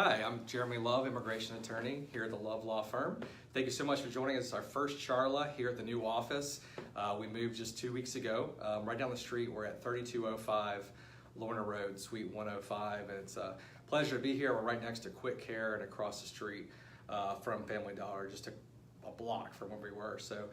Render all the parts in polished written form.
Hi, I'm Jeremy Love, immigration attorney here at the Love Law Firm. Thank you so much for joining us. It's our first Charla here at the new office. We moved just 2 weeks ago. Right down the street, we're at 3205 Lorna Road, Suite 105, and it's a pleasure to be here. We're right next to Quick Care and across the street from Family Dollar, just a block from where we were. So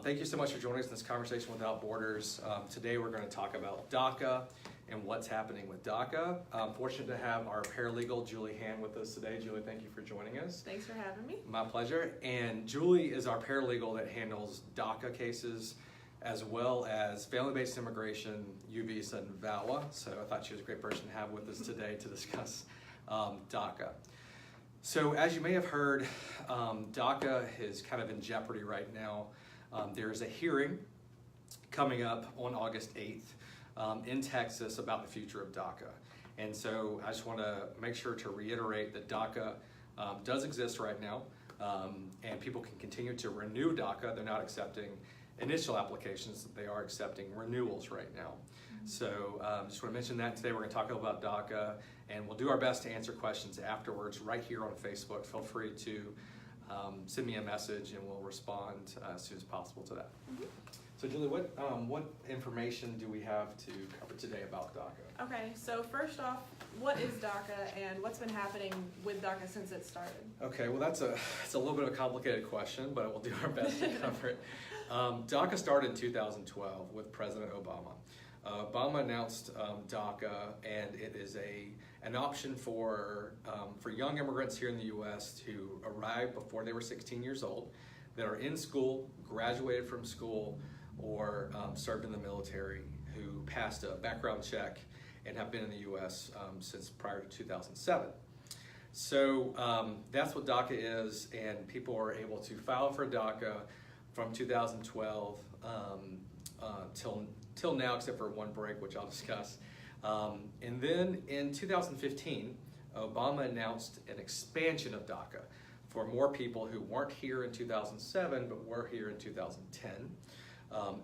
thank you so much for joining us in this conversation without borders. Today we're going to talk about DACA and what's happening with DACA. I'm fortunate to have our paralegal, Julie Hand, with us today. Julie, thank you for joining us. Thanks for having me. My pleasure. And Julie is our paralegal that handles DACA cases as well as family-based immigration, U-Visa, and VAWA. So I thought she was a great person to have with us today to discuss DACA. So as you may have heard, DACA is kind of in jeopardy right now. There is a hearing coming up on August 8th. In Texas about the future of DACA. And so I just want to make sure to reiterate that DACA does exist right now, and people can continue to renew DACA. They're not accepting initial applications, they are accepting renewals right now. So just want to mention that today we're going to talk about DACA, and we'll do our best to answer questions afterwards right here on Facebook. Feel free to send me a message and we'll respond as soon as possible to that. So Julie, what information do we have to cover today about DACA? Okay, so first off, what is DACA and what's been happening with DACA since it started? Okay, well it's a little bit of a complicated question, but we'll do our best to cover it. DACA started in 2012 with President Obama. Obama announced DACA, and it is an option for young immigrants here in the U.S. to arrive before they were 16 years old, that are in school, graduated from school, or served in the military, who passed a background check and have been in the U.S. Since prior to 2007. So that's what DACA is, and people are able to file for DACA from 2012 till now, except for one break, which I'll discuss. And then in 2015, Obama announced an expansion of DACA for more people who weren't here in 2007 but were here in 2010.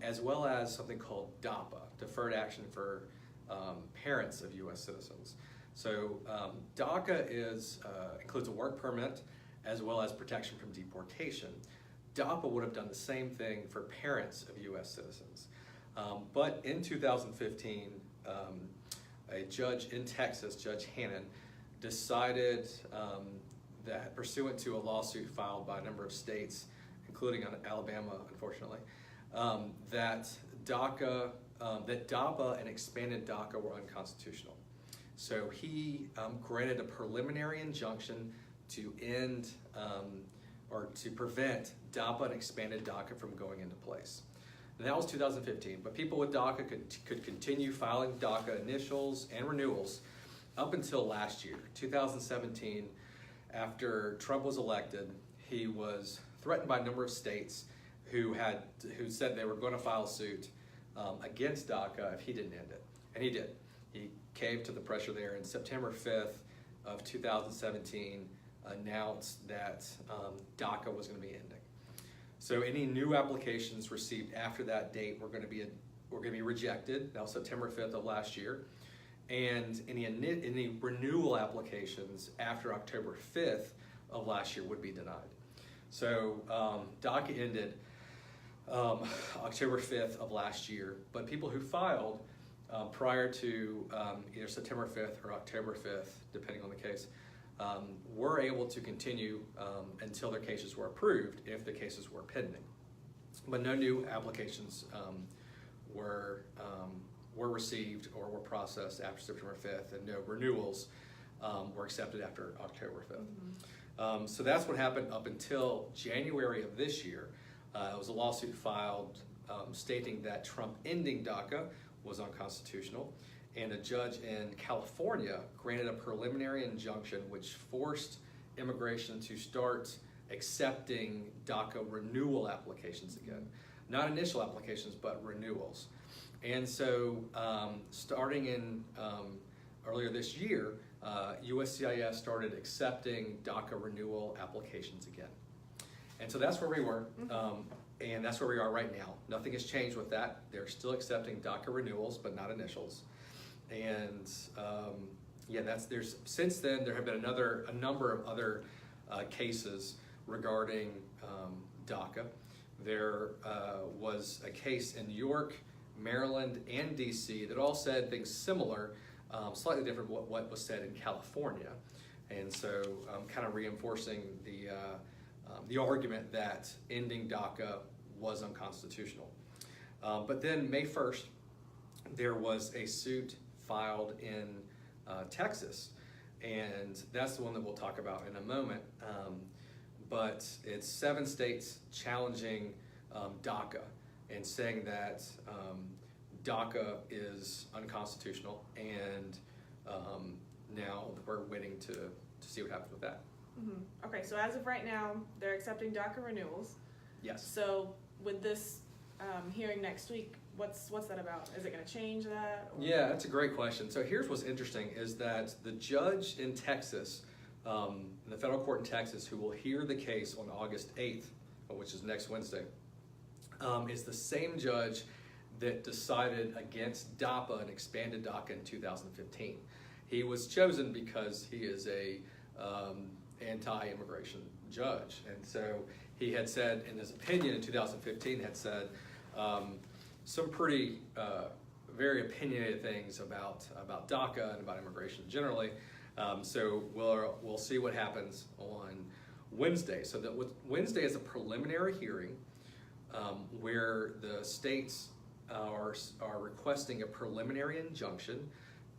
As well as something called DAPA, Deferred Action for Parents of U.S. Citizens. So DACA includes a work permit as well as protection from deportation. DAPA would have done the same thing for parents of U.S. citizens. But in 2015, a judge in Texas, Judge Hannon, decided that pursuant to a lawsuit filed by a number of states, including Alabama, unfortunately, that DACA, that DAPA and expanded DACA were unconstitutional. So he granted a preliminary injunction to end or to prevent DAPA and expanded DACA from going into place. And that was 2015, but people with DACA could continue filing DACA initials and renewals up until last year, 2017. After Trump was elected, he was threatened by a number of states who said they were going to file suit against DACA if he didn't end it. And he did. He caved to the pressure there, and September 5th of 2017 announced that DACA was going to be ending. So any new applications received after that date were going to be rejected. That was September 5th of last year. And any renewal applications after October 5th of last year would be denied. So DACA ended October 5th of last year, but people who filed prior to either September 5th or October 5th, depending on the case, were able to continue until their cases were approved if the cases were pending. But no new applications were received or were processed after September 5th, and no renewals were accepted after October 5th. So that's what happened up until January of this year. It was a lawsuit filed stating that Trump ending DACA was unconstitutional, and a judge in California granted a preliminary injunction which forced immigration to start accepting DACA renewal applications again. Not initial applications, but renewals. And so starting in earlier this year, USCIS started accepting DACA renewal applications again. And so that's where we were, and that's where we are right now. Nothing has changed with that. They're still accepting DACA renewals, but not initials. And Yeah, since then there have been a number of other cases regarding DACA. There was a case in New York, Maryland, and DC that all said things similar, slightly different from what was said in California, and so kind of reinforcing the argument that ending DACA was unconstitutional. But then May 1st, there was a suit filed in Texas, and that's the one that we'll talk about in a moment. But it's 7 states challenging DACA and saying that DACA is unconstitutional, and now we're waiting to see what happens with that. Mm-hmm. Okay, so as of right now, they're accepting DACA renewals. Yes. So with this hearing next week, what's that about? Is it going to change that? Or? Yeah, that's a great question. So here's what's interesting is that the judge in Texas, in the federal court in Texas, who will hear the case on August 8th, which is next Wednesday, is the same judge that decided against DAPA and expanded DACA in 2015. He was chosen because he is a anti-immigration judge, and so he had said in his opinion in 2015 had said some pretty very opinionated things about DACA and about immigration generally. So we'll see what happens on Wednesday. So that Wednesday is a preliminary hearing where the states are requesting a preliminary injunction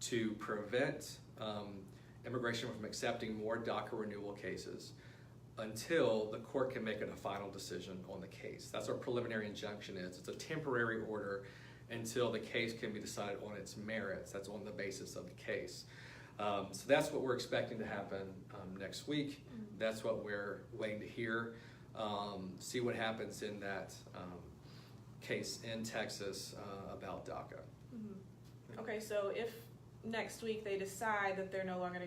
to prevent immigration from accepting more DACA renewal cases until the court can make a final decision on the case. That's what preliminary injunction is. It's a temporary order until the case can be decided on its merits. That's on the basis of the case. So that's what we're expecting to happen next week. That's what we're waiting to hear. See what happens in that case in Texas about DACA. Mm-hmm. Okay, so if next week they decide that they're no longer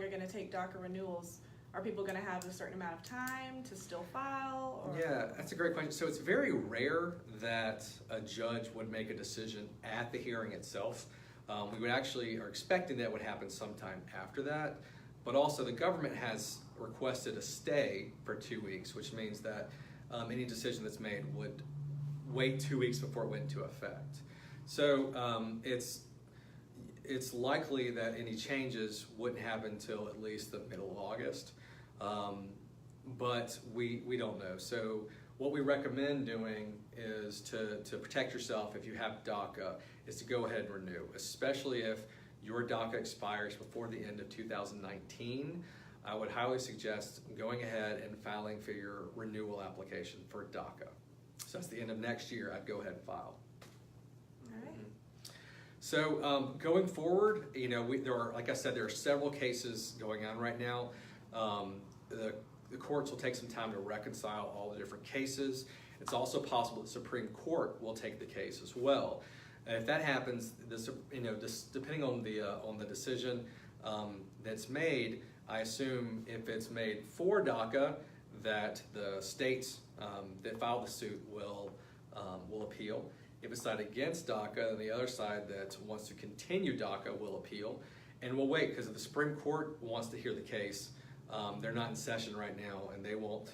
going to take DACA renewals, are people going to have a certain amount of time to still file? Or? Yeah, that's a great question. So it's very rare that a judge would make a decision at the hearing itself. We would actually are expecting that would happen sometime after that, but also the government has requested a stay for 2 weeks, which means that any decision that's made would wait 2 weeks before it went into effect. So it's likely that any changes wouldn't happen until at least the middle of August, but we don't know. So what we recommend doing is to protect yourself if you have DACA is to go ahead and renew, especially if your DACA expires before the end of 2019. I would highly suggest going ahead and filing for your renewal application for DACA. So that's the end of next year, I'd go ahead and file. All right. So going forward, there are, like I said, there are several cases going on right now. The courts will take some time to reconcile all the different cases. It's also possible the Supreme Court will take the case as well. And if that happens, depending on the decision that's made, I assume if it's made for DACA, that the states that filed the suit will appeal. If it's decided against DACA, then the other side that wants to continue DACA will appeal. And we'll wait, because if the Supreme Court wants to hear the case, they're not in session right now, and they won't,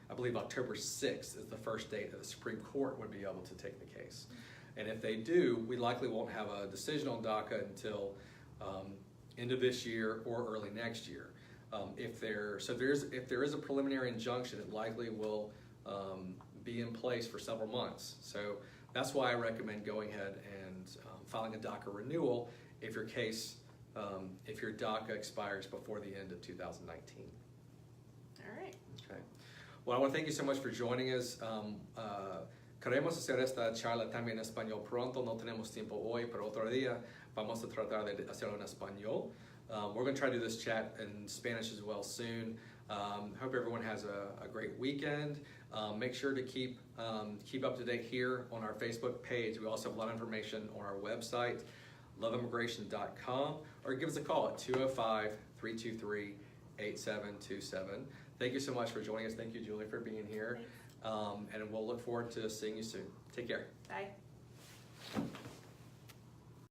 I believe October 6th is the first date that the Supreme Court would be able to take the case. And if they do, we likely won't have a decision on DACA until end of this year or early next year. If there is a preliminary injunction, it likely will be in place for several months. So that's why I recommend going ahead and filing a DACA renewal if your case, if your DACA expires before the end of 2019. All right. Okay. Well, I want to thank you so much for joining us. Queremos hacer esta charla también en español pronto. No tenemos tiempo hoy, pero otro día vamos a tratar de hacerlo en español. We're going to try to do this chat in Spanish as well soon. Hope everyone has a great weekend. Make sure to keep up to date here on our Facebook page. We also have a lot of information on our website, loveimmigration.com, or give us a call at 205-323-8727. Thank you so much for joining us. Thank you, Julie, for being here. And we'll look forward to seeing you soon. Take care. Bye.